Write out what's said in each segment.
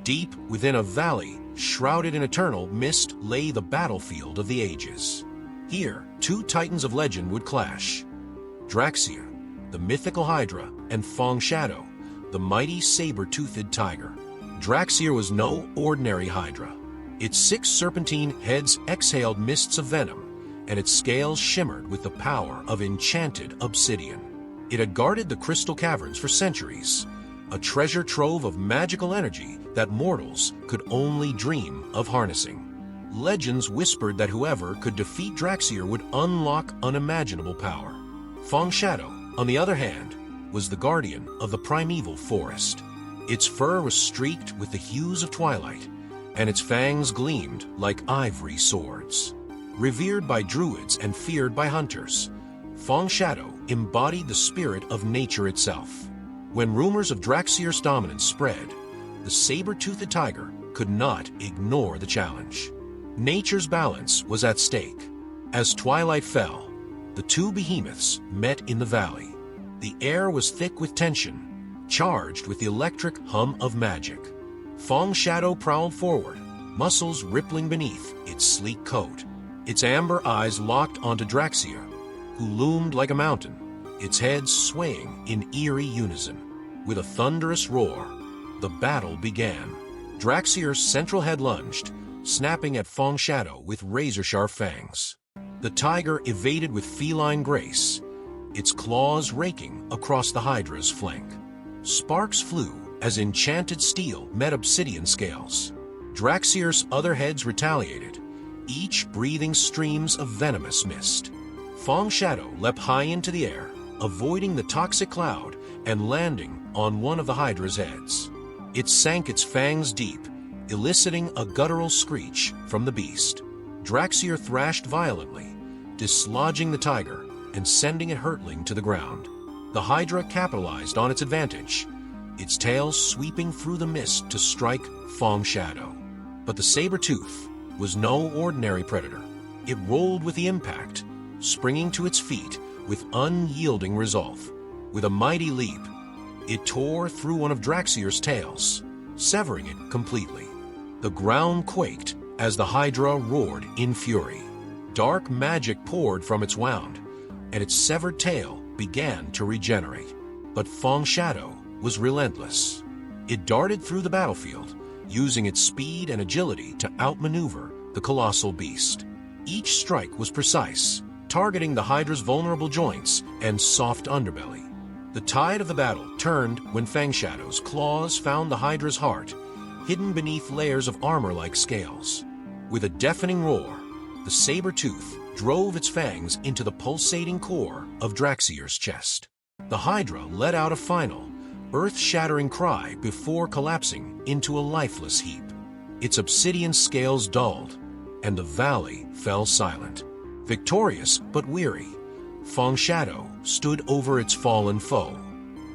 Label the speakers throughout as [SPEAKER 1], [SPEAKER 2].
[SPEAKER 1] Deep within a valley, shrouded in eternal mist, lay the battlefield of the ages. Here, two titans of legend would clash. Draxir, the mythical Hydra, and Fong Shadow, the mighty saber-toothed tiger. Draxir was no ordinary Hydra. Its 6 serpentine heads exhaled mists of venom, and its scales shimmered with the power of enchanted obsidian. It had guarded the crystal caverns for centuries, a treasure trove of magical energy that mortals could only dream of harnessing. Legends whispered that whoever could defeat Draxir would unlock unimaginable power. Fong Shadow, on the other hand, was the guardian of the primeval forest. Its fur was streaked with the hues of twilight, and its fangs gleamed like ivory swords. Revered by druids and feared by hunters, Fong Shadow embodied the spirit of nature itself. When rumors of Draxir's dominance spread, the saber-toothed tiger could not ignore the challenge. Nature's balance was at stake. As twilight fell, the two behemoths met in the valley. The air was thick with tension, charged with the electric hum of magic. Fong Shadow prowled forward, muscles rippling beneath its sleek coat. Its amber eyes locked onto Draxir, who loomed like a mountain, its head swaying in eerie unison. With a thunderous roar, the battle began. Draxir's central head lunged, snapping at Fong Shadow with razor-sharp fangs. The tiger evaded with feline grace, its claws raking across the Hydra's flank. Sparks flew as enchanted steel met obsidian scales. Draxir's other heads retaliated, each breathing streams of venomous mist. Fong Shadow leapt high into the air, avoiding the toxic cloud and landing on one of the Hydra's heads. It sank its fangs deep, eliciting a guttural screech from the beast. Draxir thrashed violently, dislodging the tiger and sending it hurtling to the ground. The Hydra capitalized on its advantage, its tail sweeping through the mist to strike Fong Shadow. But the saber-tooth was no ordinary predator. It rolled with the impact, springing to its feet with unyielding resolve. With a mighty leap, it tore through one of Draxir's tails, severing it completely. The ground quaked as the Hydra roared in fury. Dark magic poured from its wound, and its severed tail began to regenerate. But Fong Shadow was relentless. It darted through the battlefield, using its speed and agility to outmaneuver the colossal beast. Each strike was precise, targeting the Hydra's vulnerable joints and soft underbelly. The tide of the battle turned when Fang Shadow's claws found the Hydra's heart, hidden beneath layers of armor-like scales. With a deafening roar, the saber-tooth drove its fangs into the pulsating core of Draxir's chest. The Hydra let out a final, earth-shattering cry before collapsing into a lifeless heap. Its obsidian scales dulled, and the valley fell silent. Victorious but weary, Fong Shadow stood over its fallen foe.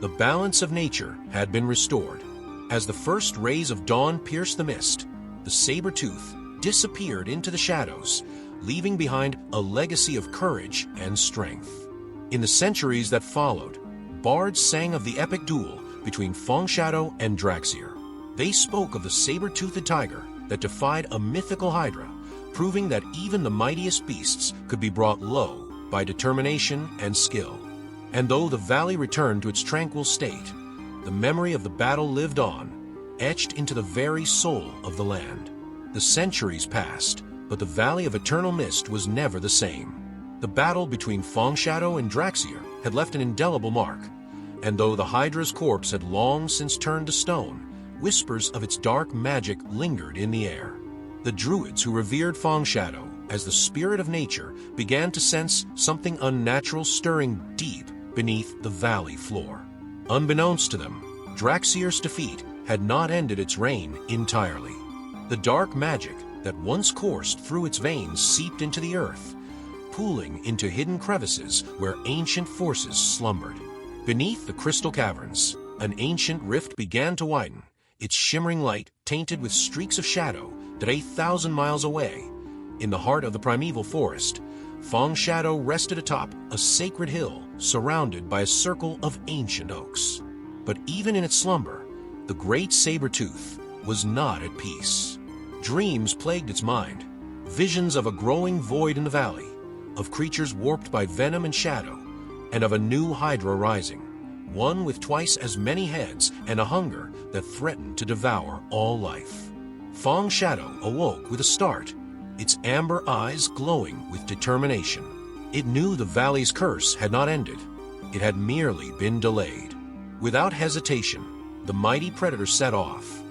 [SPEAKER 1] The balance of nature had been restored. As the first rays of dawn pierced the mist, the saber-tooth disappeared into the shadows, leaving behind a legacy of courage and strength. In the centuries that followed, bards sang of the epic duel between Fong Shadow and Draxir. They spoke of the saber-toothed tiger that defied a mythical Hydra, proving that even the mightiest beasts could be brought low by determination and skill. And though the valley returned to its tranquil state, the memory of the battle lived on, etched into the very soul of the land. The centuries passed, but the Valley of Eternal Mist was never the same. The battle between Fong Shadow and Draxir had left an indelible mark, and though the Hydra's corpse had long since turned to stone, whispers of its dark magic lingered in the air. The druids who revered Fong Shadow as the spirit of nature began to sense something unnatural stirring deep beneath the valley floor. Unbeknownst to them, Draxir's defeat had not ended its reign entirely. The dark magic that once coursed through its veins seeped into the earth, pooling into hidden crevices where ancient forces slumbered. Beneath the crystal caverns, an ancient rift began to widen, its shimmering light tainted with streaks of shadow that 8,000 miles away, in the heart of the primeval forest, Fong Shadow rested atop a sacred hill surrounded by a circle of ancient oaks. But even in its slumber, the great saber-tooth, was not at peace. Dreams plagued its mind, visions of a growing void in the valley, of creatures warped by venom and shadow, and of a new hydra rising, one with twice as many heads and a hunger that threatened to devour all life. Fong Shadow awoke with a start, its amber eyes glowing with determination. It knew the valley's curse had not ended. It had merely been delayed. Without hesitation, the mighty predator set off,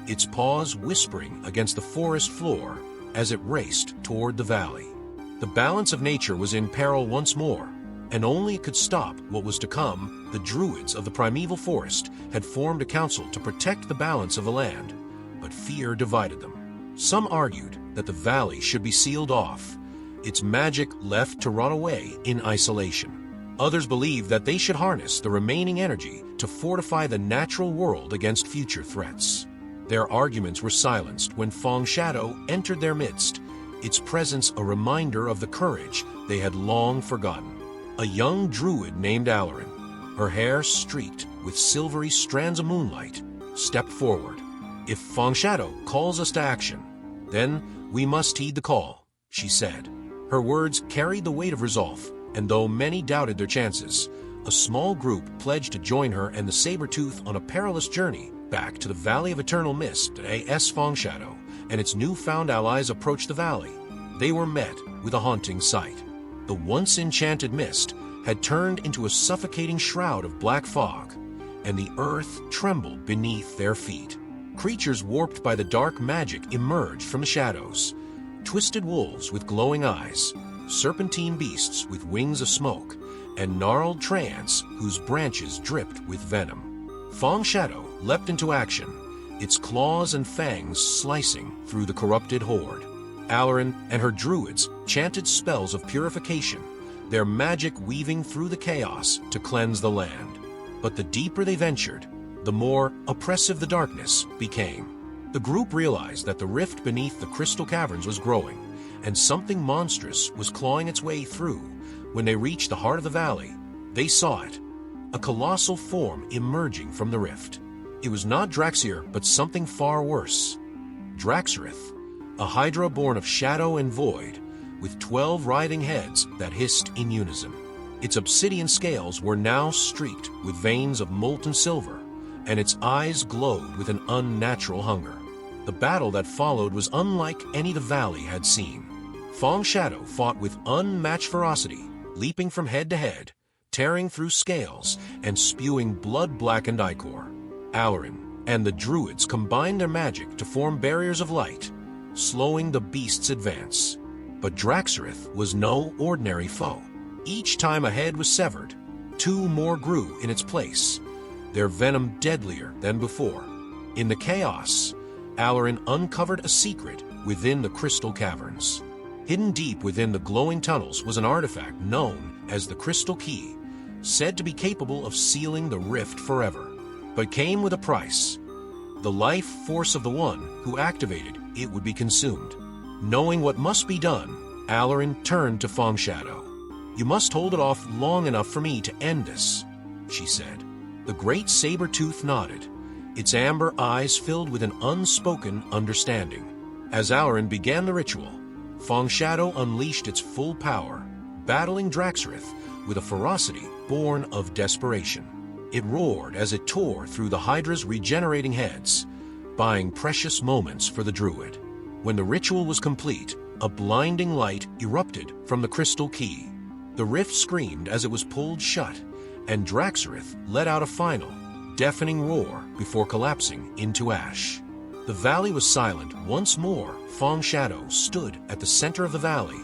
[SPEAKER 1] its paws whispering against the forest floor as it raced toward the valley. The balance of nature was in peril once more, and only it could stop what was to come. The druids of the primeval forest had formed a council to protect the balance of the land, but fear divided them. Some argued that the valley should be sealed off, its magic left to rot away in isolation. Others believed that they should harness the remaining energy to fortify the natural world against future threats. Their arguments were silenced when Fong Shadow entered their midst, its presence a reminder of the courage they had long forgotten. A young druid named Alarin, her hair streaked with silvery strands of moonlight, stepped forward. "If Fong Shadow calls us to action, then we must heed the call," she said. Her words carried the weight of resolve, and though many doubted their chances, a small group pledged to join her and the Sabertooth on a perilous journey back to the Valley of Eternal Mist. As Fong Shadow and its newfound allies approached the valley, they were met with a haunting sight. The once enchanted mist had turned into a suffocating shroud of black fog, and the earth trembled beneath their feet. Creatures warped by the dark magic emerged from the shadows. Twisted wolves with glowing eyes, serpentine beasts with wings of smoke, and gnarled treants whose branches dripped with venom. Fong Shadow leapt into action, its claws and fangs slicing through the corrupted horde. Alarin and her druids chanted spells of purification, their magic weaving through the chaos to cleanse the land. But the deeper they ventured, the more oppressive the darkness became. The group realized that the rift beneath the crystal caverns was growing, and something monstrous was clawing its way through. When they reached the heart of the valley, they saw it, a colossal form emerging from the rift. It was not Draxier, but something far worse. Draxerith, a hydra born of shadow and void, with 12 writhing heads that hissed in unison. Its obsidian scales were now streaked with veins of molten silver, and its eyes glowed with an unnatural hunger. The battle that followed was unlike any the valley had seen. Fong Shadow fought with unmatched ferocity, leaping from head to head, tearing through scales, and spewing blood-blackened ichor. Alarin and the druids combined their magic to form barriers of light, slowing the beast's advance. But Draxerith was no ordinary foe. Each time a head was severed, 2 more grew in its place, their venom deadlier than before. In the chaos, Alarin uncovered a secret within the crystal caverns. Hidden deep within the glowing tunnels was an artifact known as the Crystal Key, said to be capable of sealing the rift forever, but came with a price. The life force of the one who activated it would be consumed. Knowing what must be done, Alarin turned to Fong Shadow. "You must hold it off long enough for me to end this," she said. The great Sabertooth nodded, its amber eyes filled with an unspoken understanding. As Alarin began the ritual, Fong Shadow unleashed its full power, battling Draxerith with a ferocity born of desperation. It roared as it tore through the Hydra's regenerating heads, buying precious moments for the druid. When the ritual was complete, a blinding light erupted from the crystal key. The rift screamed as it was pulled shut, and Draxerith let out a final, deafening roar before collapsing into ash. The valley was silent once more. Fong Shadow stood at the center of the valley,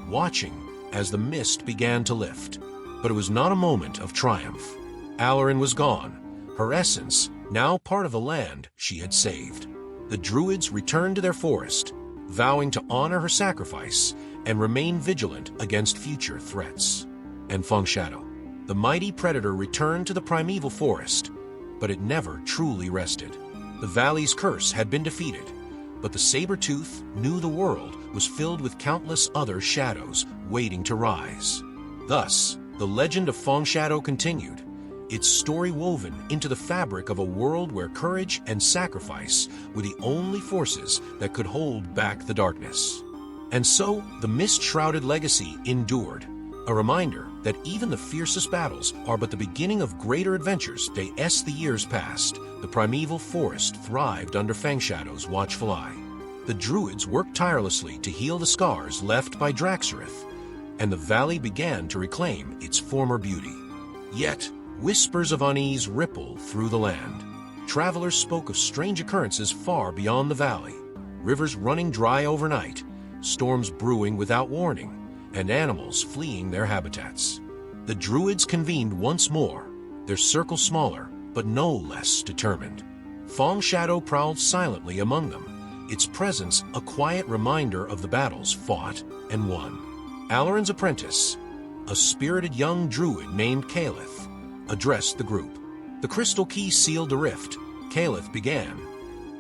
[SPEAKER 1] watching as the mist began to lift. But it was not a moment of triumph. Alarin was gone, her essence now part of the land she had saved. The druids returned to their forest, vowing to honor her sacrifice and remain vigilant against future threats. And Fong Shadow, the mighty predator, returned to the primeval forest, but it never truly rested. The valley's curse had been defeated, but the Sabertooth knew the world was filled with countless other shadows waiting to rise. Thus, the legend of Fong Shadow continued, its story woven into the fabric of a world where courage and sacrifice were the only forces that could hold back the darkness. And so, the mist-shrouded legacy endured, a reminder that even the fiercest battles are but the beginning of greater adventures. As the years passed, the primeval forest thrived under Fangshadow's watchful eye. The druids worked tirelessly to heal the scars left by Draxorith, and the valley began to reclaim its former beauty. Yet, whispers of unease rippled through the land. Travelers spoke of strange occurrences far beyond the valley, rivers running dry overnight, storms brewing without warning, and animals fleeing their habitats. The druids convened once more, their circle smaller, but no less determined. Fangshadow prowled silently among them, its presence a quiet reminder of the battles fought and won. Alarin's apprentice, a spirited young druid named Calith, addressed the group. The crystal key sealed the rift, Calith began,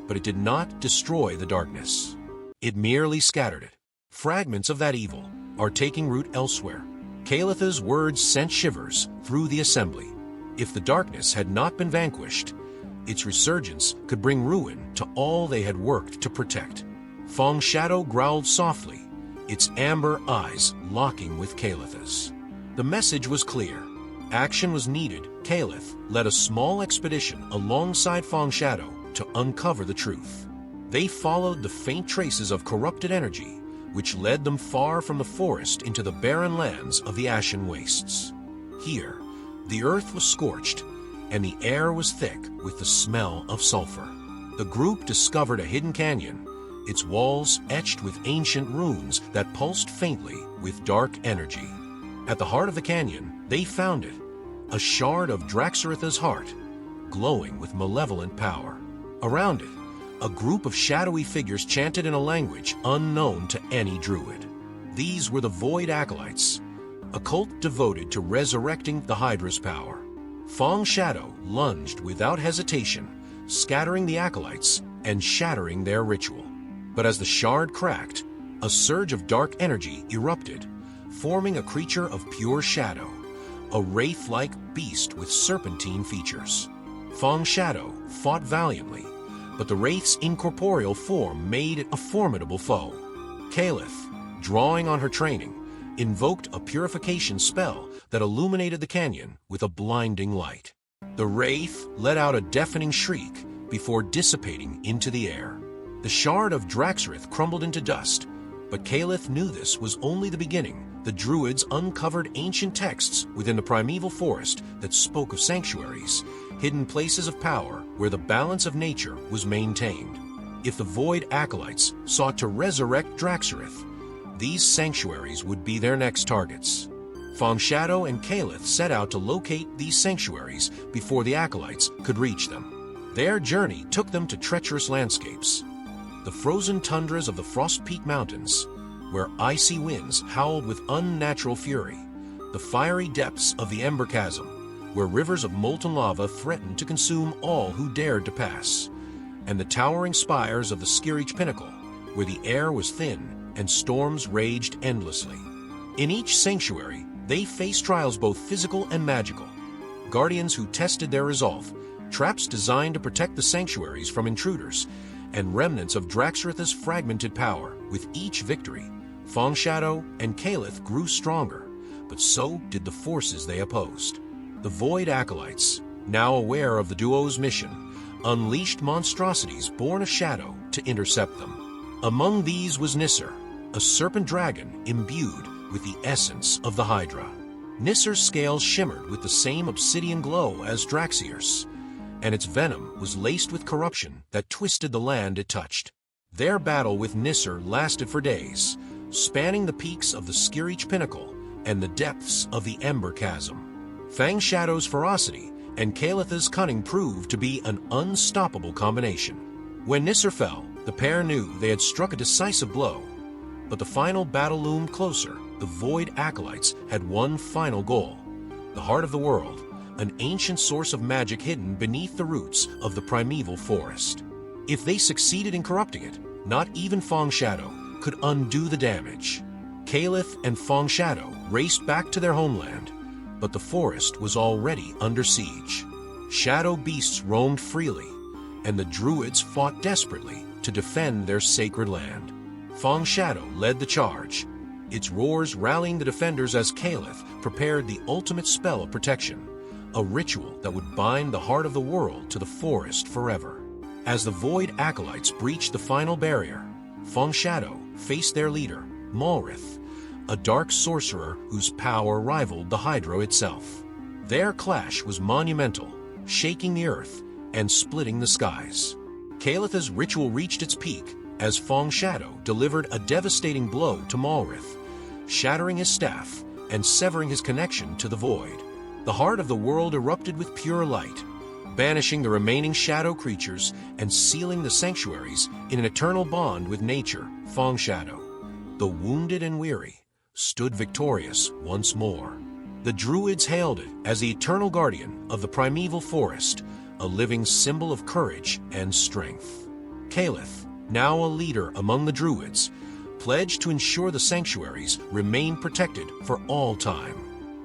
[SPEAKER 1] but it did not destroy the darkness. It merely scattered it. Fragments of that evil are taking root elsewhere. Calith's words sent shivers through the assembly. If the darkness had not been vanquished, its resurgence could bring ruin to all they had worked to protect. Fangshadow growled softly, its amber eyes locking with Calith's. The message was clear. Action was needed. Calith led a small expedition alongside Fangshadow to uncover the truth. They followed the faint traces of corrupted energy, which led them far from the forest into the barren lands of the Ashen Wastes. Here, the earth was scorched, and the air was thick with the smell of sulfur. The group discovered a hidden canyon, its walls etched with ancient runes that pulsed faintly with dark energy. At the heart of the canyon, they found it, a shard of Draxoritha's heart, glowing with malevolent power. Around it, a group of shadowy figures chanted in a language unknown to any druid. These were the Void Acolytes, a cult devoted to resurrecting the Hydra's power. Fangshadow lunged without hesitation, scattering the Acolytes and shattering their ritual. But as the shard cracked, a surge of dark energy erupted, forming a creature of pure shadow, a wraith-like beast with serpentine features. Fangshadow fought valiantly, but the wraith's incorporeal form made it a formidable foe. Calith, drawing on her training, invoked a purification spell that illuminated the canyon with a blinding light. The wraith let out a deafening shriek before dissipating into the air. The shard of Draxorith crumbled into dust, but Calith knew this was only the beginning. The druids uncovered ancient texts within the primeval forest that spoke of sanctuaries, hidden places of power where the balance of nature was maintained. If the Void Acolytes sought to resurrect Draxorith, these sanctuaries would be their next targets. Fangshadow and Calith set out to locate these sanctuaries before the Acolytes could reach them. Their journey took them to treacherous landscapes, the frozen tundras of the Frost Peak Mountains, where icy winds howled with unnatural fury, the fiery depths of the Ember Chasm, where rivers of molten lava threatened to consume all who dared to pass, and the towering spires of the Skirich Pinnacle, where the air was thin and storms raged endlessly. In each sanctuary, they faced trials both physical and magical, guardians who tested their resolve, traps designed to protect the sanctuaries from intruders, and remnants of Draxoritha's fragmented power. With each victory, Fangshadow and Calith grew stronger, but so did the forces they opposed. The Void Acolytes, now aware of the duo's mission, unleashed monstrosities born of shadow to intercept them. Among these was Nisser, a serpent dragon imbued with the essence of the Hydra. Nisser's scales shimmered with the same obsidian glow as Draxior's, and its venom was laced with corruption that twisted the land it touched. Their battle with Nisser lasted for days, spanning the peaks of the Skirich Pinnacle and the depths of the Ember Chasm. Fangshadow's ferocity and Calith's cunning proved to be an unstoppable combination. When Nisser fell, the pair knew they had struck a decisive blow. But the final battle loomed closer. The Void Acolytes had one final goal: the heart of the world, an ancient source of magic hidden beneath the roots of the primeval forest. If they succeeded in corrupting it, not even Fangshadow could undo the damage. Calith and Fangshadow raced back to their homeland, but the forest was already under siege. Shadow beasts roamed freely, and the druids fought desperately to defend their sacred land. Fong Shadow led the charge, its roars rallying the defenders as Caliph prepared the ultimate spell of protection, a ritual that would bind the heart of the world to the forest forever. As the Void Acolytes breached the final barrier, Fong Shadow faced their leader, Malrith, a dark sorcerer whose power rivaled the Hydra itself. Their clash was monumental, shaking the earth and splitting the skies. Calith's ritual reached its peak as Fong Shadow delivered a devastating blow to Malrith, shattering his staff and severing his connection to the void. The heart of the world erupted with pure light, banishing the remaining shadow creatures and sealing the sanctuaries in an eternal bond with nature. Fong Shadow, the wounded and weary, stood victorious once more. The druids hailed it as the eternal guardian of the primeval forest, a living symbol of courage and strength. Caliph, now a leader among the druids, pledged to ensure the sanctuaries remained protected for all time.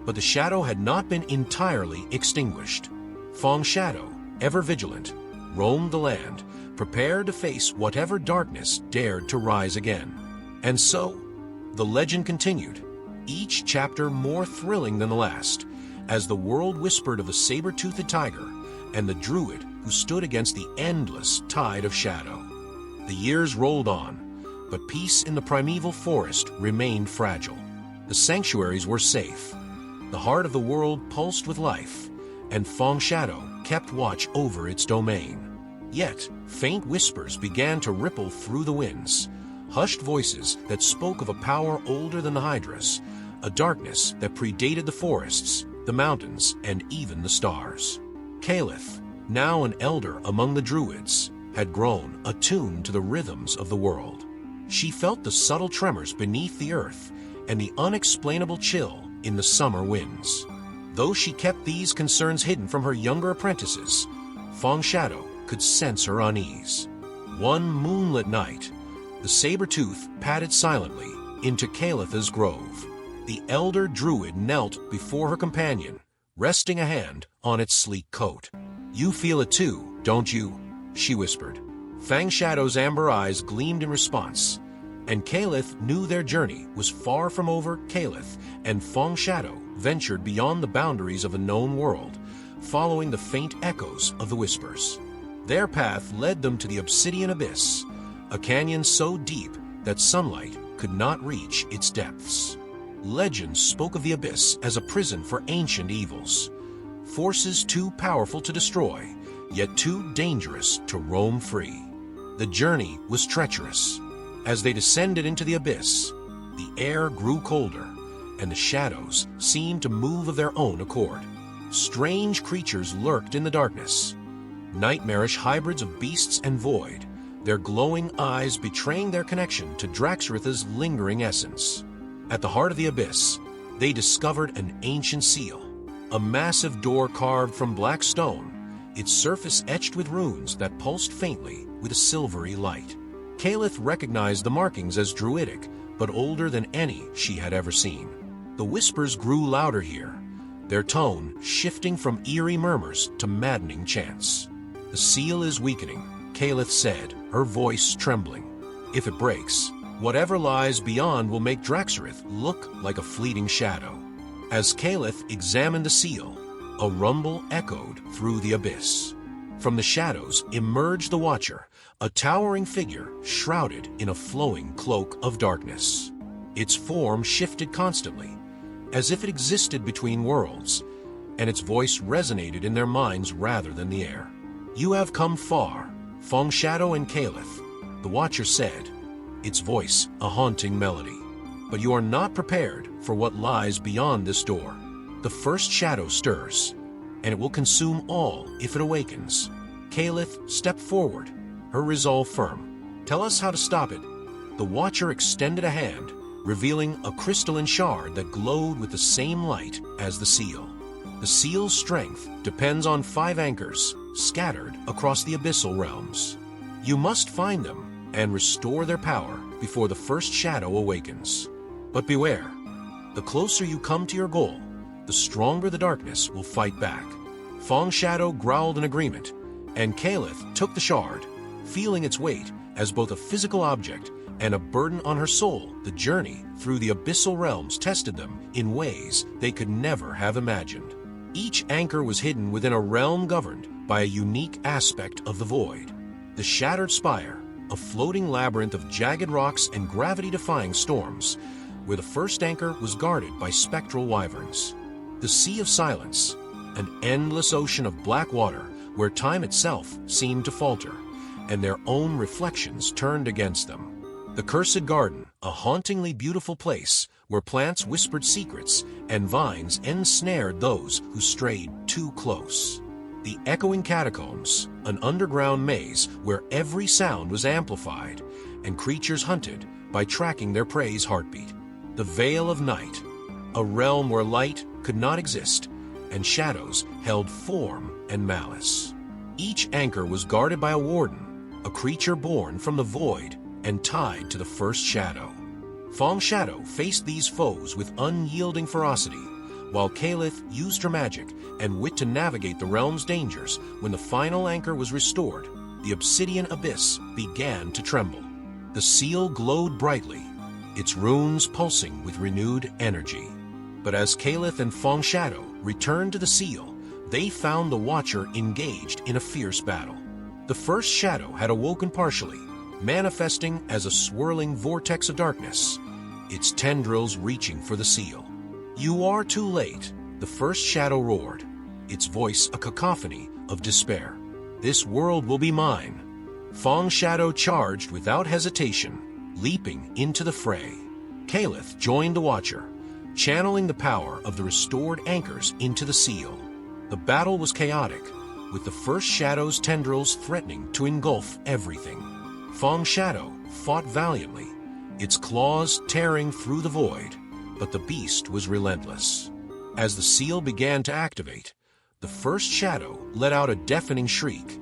[SPEAKER 1] But the shadow had not been entirely extinguished. Fong Shadow, ever vigilant, roamed the land, prepared to face whatever darkness dared to rise again. And so, the legend continued, each chapter more thrilling than the last, as the world whispered of the Sabertooth Tiger and the druid who stood against the endless tide of shadow. The years rolled on, but peace in the primeval forest remained fragile. The sanctuaries were safe, the heart of the world pulsed with life, and Fong Shadow kept watch over its domain. Yet, faint whispers began to ripple through the winds, hushed voices that spoke of a power older than the Hydras, a darkness that predated the forests, the mountains, and even the stars. Caliph, now an elder among the druids, had grown attuned to the rhythms of the world. She felt the subtle tremors beneath the earth and the unexplainable chill in the summer winds. Though she kept these concerns hidden from her younger apprentices, Fong Shadow could sense her unease. One moonlit night, the Sabertooth padded silently into Calith's grove. The elder druid knelt before her companion, resting a hand on its sleek coat. "You feel it too, don't you?" she whispered. Fang Shadow's amber eyes gleamed in response, and Calith knew their journey was far from over. Calith and Fong Shadow ventured beyond the boundaries of the known world, following the faint echoes of the whispers. Their path led them to the Obsidian Abyss, a canyon so deep that sunlight could not reach its depths. Legends spoke of the Abyss as a prison for ancient evils, forces too powerful to destroy, yet too dangerous to roam free. The journey was treacherous. As they descended into the abyss, the air grew colder, and the shadows seemed to move of their own accord. Strange creatures lurked in the darkness, nightmarish hybrids of beasts and void, their glowing eyes betraying their connection to Draxrith's lingering essence. At the heart of the abyss, they discovered an ancient seal, a massive door carved from black stone, its surface etched with runes that pulsed faintly with a silvery light. Calith recognized the markings as druidic, but older than any she had ever seen. The whispers grew louder here, their tone shifting from eerie murmurs to maddening chants. "The seal is weakening," Calith said, her voice trembling. "If it breaks, whatever lies beyond will make Draxrith look like a fleeting shadow." As Calith examined the seal, a rumble echoed through the abyss. From the shadows emerged the Watcher, a towering figure shrouded in a flowing cloak of darkness. Its form shifted constantly, as if it existed between worlds, and its voice resonated in their minds rather than the air. "You have come far, Fong Shadow and Calith," the Watcher said, its voice a haunting melody. "But you are not prepared for what lies beyond this door. The first shadow stirs, and it will consume all if it awakens." Calith stepped forward, her resolve firm. "Tell us how to stop it." The Watcher extended a hand, revealing a crystalline shard that glowed with the same light as the seal. The seal's strength depends on 5 anchors scattered across the abyssal realms. You must find them and restore their power before the first shadow awakens. But beware, the closer you come to your goal, the stronger the darkness will fight back. Fong Shadow growled in agreement, and Kalith took the shard, feeling its weight as both a physical object and a burden on her soul. The journey through the abyssal realms tested them in ways they could never have imagined. Each anchor was hidden within a realm governed by a unique aspect of the void. The Shattered Spire, a floating labyrinth of jagged rocks and gravity-defying storms, where the first anchor was guarded by spectral wyverns. The Sea of Silence, an endless ocean of black water where time itself seemed to falter, and their own reflections turned against them. The Cursed Garden, a hauntingly beautiful place where plants whispered secrets and vines ensnared those who strayed too close. The Echoing Catacombs, an underground maze where every sound was amplified and creatures hunted by tracking their prey's heartbeat. The Veil of Night, a realm where light could not exist and shadows held form and malice. Each anchor was guarded by a warden, a creature born from the void and tied to the first shadow. Fong Shadow faced these foes with unyielding ferocity, while Kalith used her magic and wit to navigate the realm's dangers. When the final anchor was restored, the obsidian abyss began to tremble. The seal glowed brightly, its runes pulsing with renewed energy. But as Kalith and Fong Shadow returned to the seal, they found the Watcher engaged in a fierce battle. The first shadow had awoken partially, manifesting as a swirling vortex of darkness, its tendrils reaching for the seal. "You are too late," the first shadow roared, its voice a cacophony of despair. "This world will be mine." Fong Shadow charged without hesitation, leaping into the fray. Kalith joined the Watcher, channeling the power of the restored anchors into the seal. The battle was chaotic, with the first shadow's tendrils threatening to engulf everything. Fong Shadow fought valiantly, its claws tearing through the void, but the beast was relentless. As the seal began to activate, the first shadow let out a deafening shriek,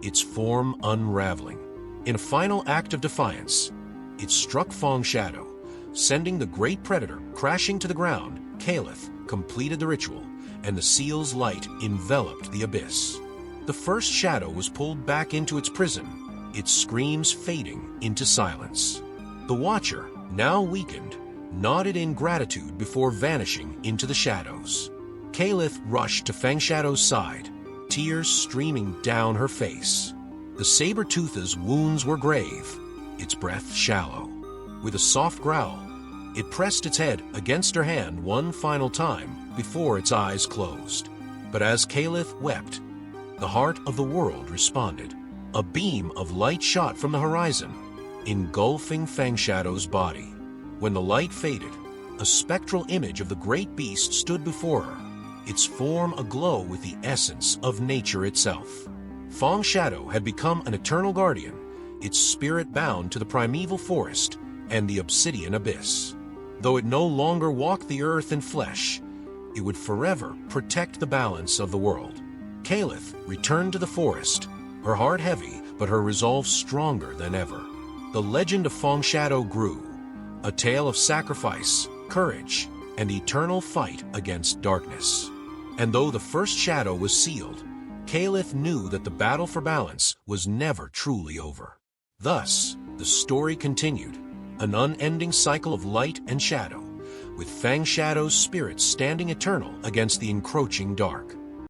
[SPEAKER 1] its form unraveling. In a final act of defiance, it struck Fong Shadow, sending the great predator crashing to the ground. Kalith completed the ritual, and the seal's light enveloped the abyss. The first shadow was pulled back into its prison, its screams fading into silence. The Watcher, now weakened, nodded in gratitude before vanishing into the shadows. Kalith rushed to Fang Shadow's side, tears streaming down her face. The Sabertooth's wounds were grave, its breath shallow. With a soft growl, it pressed its head against her hand one final time before its eyes closed. But as Kalith wept, the heart of the world responded. A beam of light shot from the horizon, engulfing Fang Shadow's body. When the light faded, a spectral image of the great beast stood before her, its form aglow with the essence of nature itself. Fong Shadow had become an eternal guardian, its spirit bound to the primeval forest and the obsidian abyss. Though it no longer walked the earth in flesh, it would forever protect the balance of the world. Kalith returned to the forest, her heart heavy, but her resolve stronger than ever. The legend of Fong Shadow grew, a tale of sacrifice, courage, and eternal fight against darkness. And though the first shadow was sealed, Kalith knew that the battle for balance was never truly over. Thus, the story continued, an unending cycle of light and shadow, with Fang Shadow's spirit standing eternal against the encroaching dark.